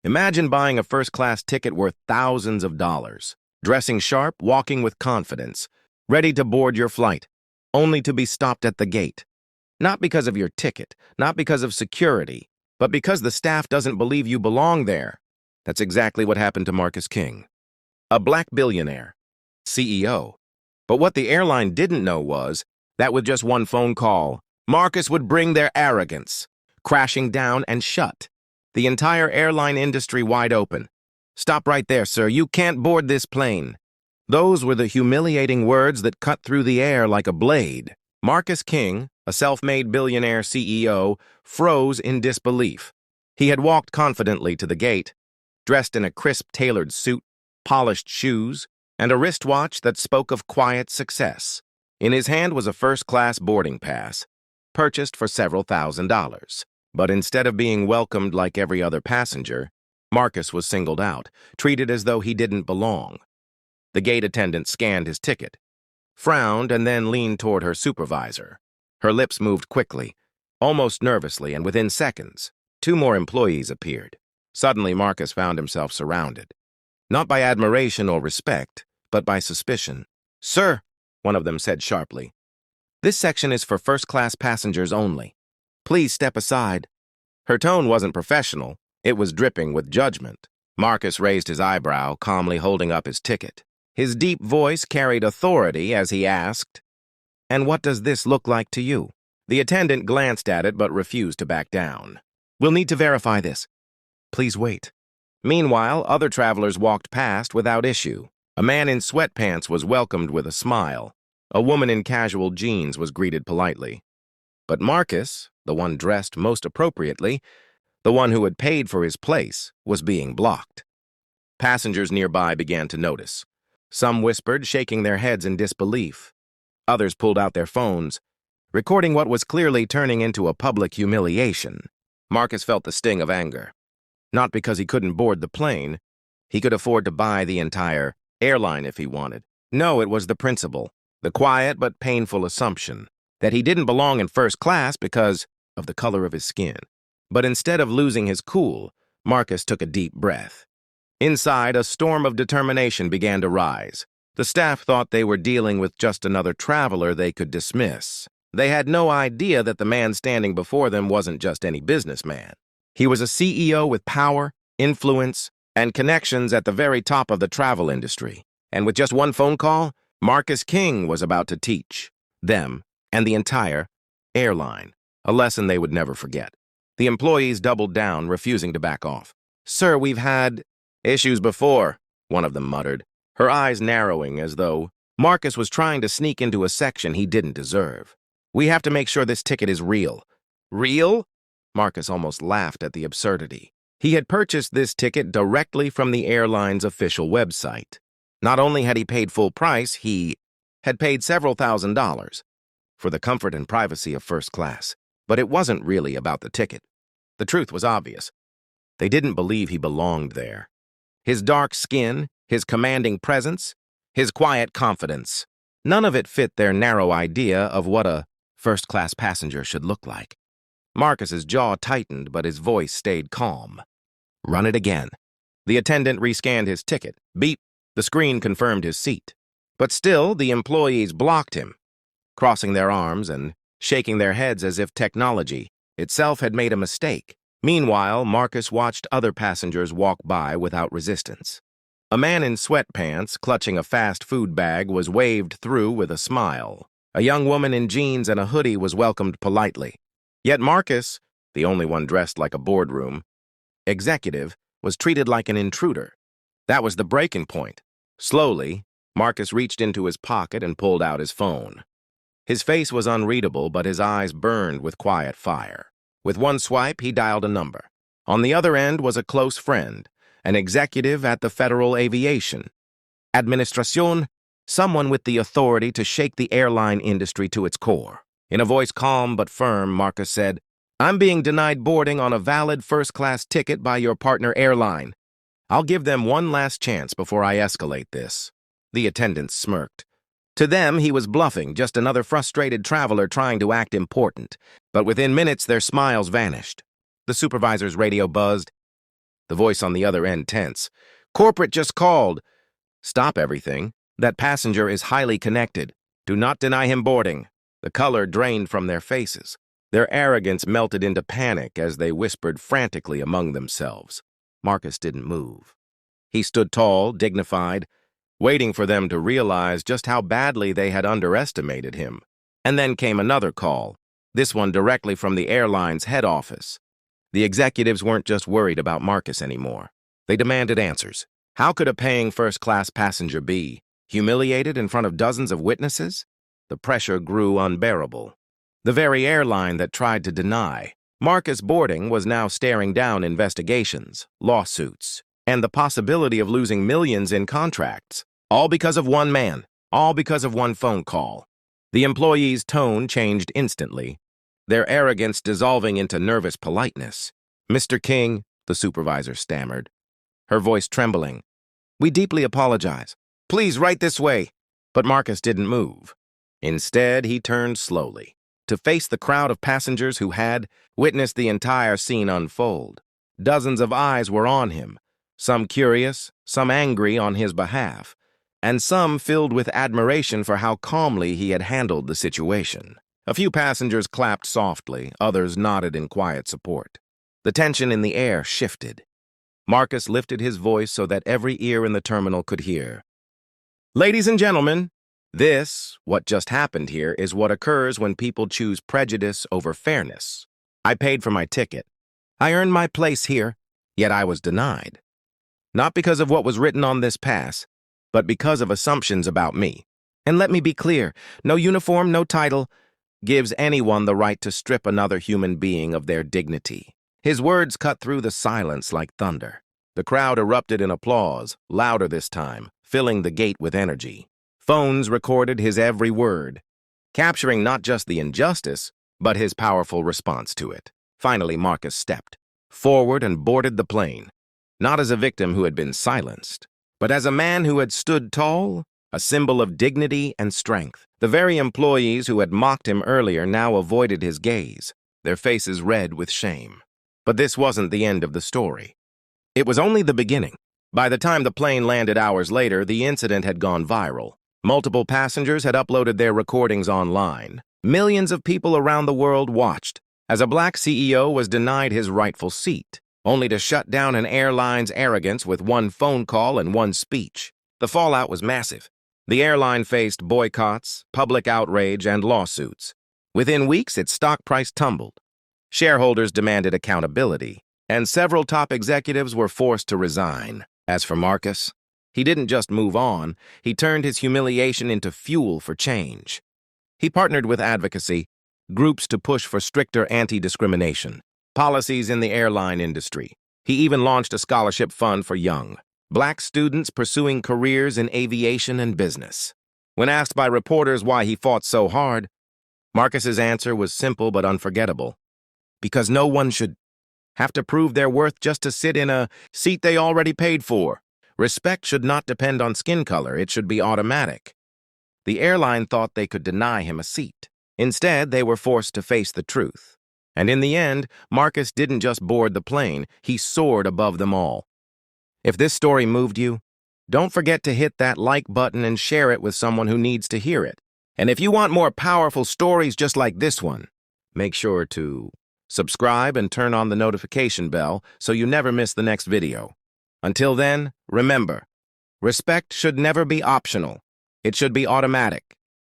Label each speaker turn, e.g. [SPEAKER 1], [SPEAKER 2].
[SPEAKER 1] Imagine buying a first-class ticket worth thousands of dollars, dressing sharp, walking with confidence, ready to board your flight, only to be stopped at the gate. Not because of your ticket, not because of security, but because the staff doesn't believe you belong there. That's exactly what happened to Marcus King. A black billionaire, CEO. But what the airline didn't know was that with just one phone call, Marcus would bring their arrogance crashing down and shut the entire airline industry wide open. "Stop right there, sir. You can't board this plane." Those were the humiliating words that cut through the air like a blade. Marcus King, a self-made billionaire CEO, froze in disbelief. He had walked confidently to the gate, dressed in a crisp tailored suit, polished shoes, and a wristwatch that spoke of quiet success. In his hand was a first-class boarding pass, purchased for several $1,000s. But instead of being welcomed like every other passenger, Marcus was singled out, treated as though he didn't belong. The gate attendant scanned his ticket, frowned, and then leaned toward her supervisor. Her lips moved quickly, almost nervously, and within seconds, 2 more employees appeared. Suddenly, Marcus found himself surrounded, not by admiration or respect, but by suspicion. "Sir," one of them said sharply, "this section is for first-class passengers only. Please step aside." Her tone wasn't professional. It was dripping with judgment. Marcus raised his eyebrow, calmly holding up his ticket. His deep voice carried authority as he asked, "And what does this look like to you?" The attendant glanced at it but refused to back down. "We'll need to verify this. Please wait." Meanwhile, other travelers walked past without issue. A man in sweatpants was welcomed with a smile. A woman in casual jeans was greeted politely. But Marcus, the one dressed most appropriately, the one who had paid for his place, was being blocked. Passengers nearby began to notice. Some whispered, shaking their heads in disbelief. Others pulled out their phones, recording what was clearly turning into a public humiliation. Marcus felt the sting of anger. Not because he couldn't board the plane. He could afford to buy the entire airline if he wanted. No, it was the principle, the quiet but painful assumption that he didn't belong in first class because of the color of his skin. But instead of losing his cool, Marcus took a deep breath. Inside, a storm of determination began to rise. The staff thought they were dealing with just another traveler they could dismiss. They had no idea that the man standing before them wasn't just any businessman. He was a CEO with power, influence, and connections at the very top of the travel industry. And with just one phone call, Marcus King was about to teach them and the entire airline a lesson they would never forget. The employees doubled down, refusing to back off. "Sir, we've had issues before," one of them muttered, her eyes narrowing as though Marcus was trying to sneak into a section he didn't deserve. "We have to make sure this ticket is real." "Real?" Marcus almost laughed at the absurdity. He had purchased this ticket directly from the airline's official website. Not only had he paid full price, he had paid several $1,000s for the comfort and privacy of first class. But it wasn't really about the ticket. The truth was obvious. They didn't believe he belonged there. His dark skin, his commanding presence, his quiet confidence, none of it fit their narrow idea of what a first-class passenger should look like. Marcus's jaw tightened, but his voice stayed calm. "Run it again." The attendant rescanned his ticket. Beep. The screen confirmed his seat. But still, the employees blocked him, crossing their arms and shaking their heads as if technology itself had made a mistake. Meanwhile, Marcus watched other passengers walk by without resistance. A man in sweatpants, clutching a fast food bag, was waved through with a smile. A young woman in jeans and a hoodie was welcomed politely. Yet Marcus, the only one dressed like a boardroom executive, was treated like an intruder. That was the breaking point. Slowly, Marcus reached into his pocket and pulled out his phone. His face was unreadable, but his eyes burned with quiet fire. With one swipe, he dialed a number. On the other end was a close friend, an executive at the Federal Aviation Administration, someone with the authority to shake the airline industry to its core. In a voice calm but firm, Marcus said, "I'm being denied boarding on a valid first-class ticket by your partner airline. I'll give them one last chance before I escalate this." The attendant smirked. To them, he was bluffing, just another frustrated traveler trying to act important. But within minutes, their smiles vanished. The supervisor's radio buzzed. The voice on the other end tense. "Corporate just called." "Stop everything. That passenger is highly connected. Do not deny him boarding." The color drained from their faces. Their arrogance melted into panic as they whispered frantically among themselves. Marcus didn't move. He stood tall, dignified, waiting for them to realize just how badly they had underestimated him. And then came another call, this one directly from the airline's head office. The executives weren't just worried about Marcus anymore. They demanded answers. How could a paying first-class passenger be humiliated in front of dozens of witnesses? The pressure grew unbearable. The very airline that tried to deny Marcus boarding was now staring down investigations, lawsuits, and the possibility of losing millions in contracts. All because of one man, all because of one phone call. The employee's tone changed instantly, their arrogance dissolving into nervous politeness. "Mr. King," the supervisor stammered, her voice trembling, "we deeply apologize. Please, right this way." But Marcus didn't move. Instead, he turned slowly to face the crowd of passengers who had witnessed the entire scene unfold. Dozens of eyes were on him, some curious, some angry on his behalf, and some filled with admiration for how calmly he had handled the situation. A few passengers clapped softly, others nodded in quiet support. The tension in the air shifted. Marcus lifted his voice so that every ear in the terminal could hear. "Ladies and gentlemen, what just happened here, is what occurs when people choose prejudice over fairness. I paid for my ticket. I earned my place here, yet I was denied. Not because of what was written on this pass, but because of assumptions about me. And let me be clear, no uniform, no title gives anyone the right to strip another human being of their dignity." His words cut through the silence like thunder. The crowd erupted in applause, louder this time, filling the gate with energy. Phones recorded his every word, capturing not just the injustice, but his powerful response to it. Finally, Marcus stepped forward and boarded the plane, not as a victim who had been silenced, but as a man who had stood tall, a symbol of dignity and strength. The very employees who had mocked him earlier now avoided his gaze, their faces red with shame. But this wasn't the end of the story. It was only the beginning. By the time the plane landed hours later, the incident had gone viral. Multiple passengers had uploaded their recordings online. Millions of people around the world watched as a black CEO was denied his rightful seat, only to shut down an airline's arrogance with one phone call and one speech. The fallout was massive. The airline faced boycotts, public outrage, and lawsuits. Within weeks, its stock price tumbled. Shareholders demanded accountability, and several top executives were forced to resign. As for Marcus, he didn't just move on, he turned his humiliation into fuel for change. He partnered with advocacy groups to push for stricter anti-discrimination policies in the airline industry. He even launched a scholarship fund for young black students pursuing careers in aviation and business. When asked by reporters why he fought so hard, Marcus's answer was simple but unforgettable. Because no one should have to prove their worth just to sit in a seat they already paid for. Respect should not depend on skin color, it should be automatic. The airline thought they could deny him a seat. Instead, they were forced to face the truth. And in the end, Marcus didn't just board the plane, he soared above them all. If this story moved you, don't forget to hit that like button and share it with someone who needs to hear it. And if you want more powerful stories just like this one, make sure to subscribe and turn on the notification bell so you never miss the next video. Until then, remember, respect should never be optional. It should be automatic.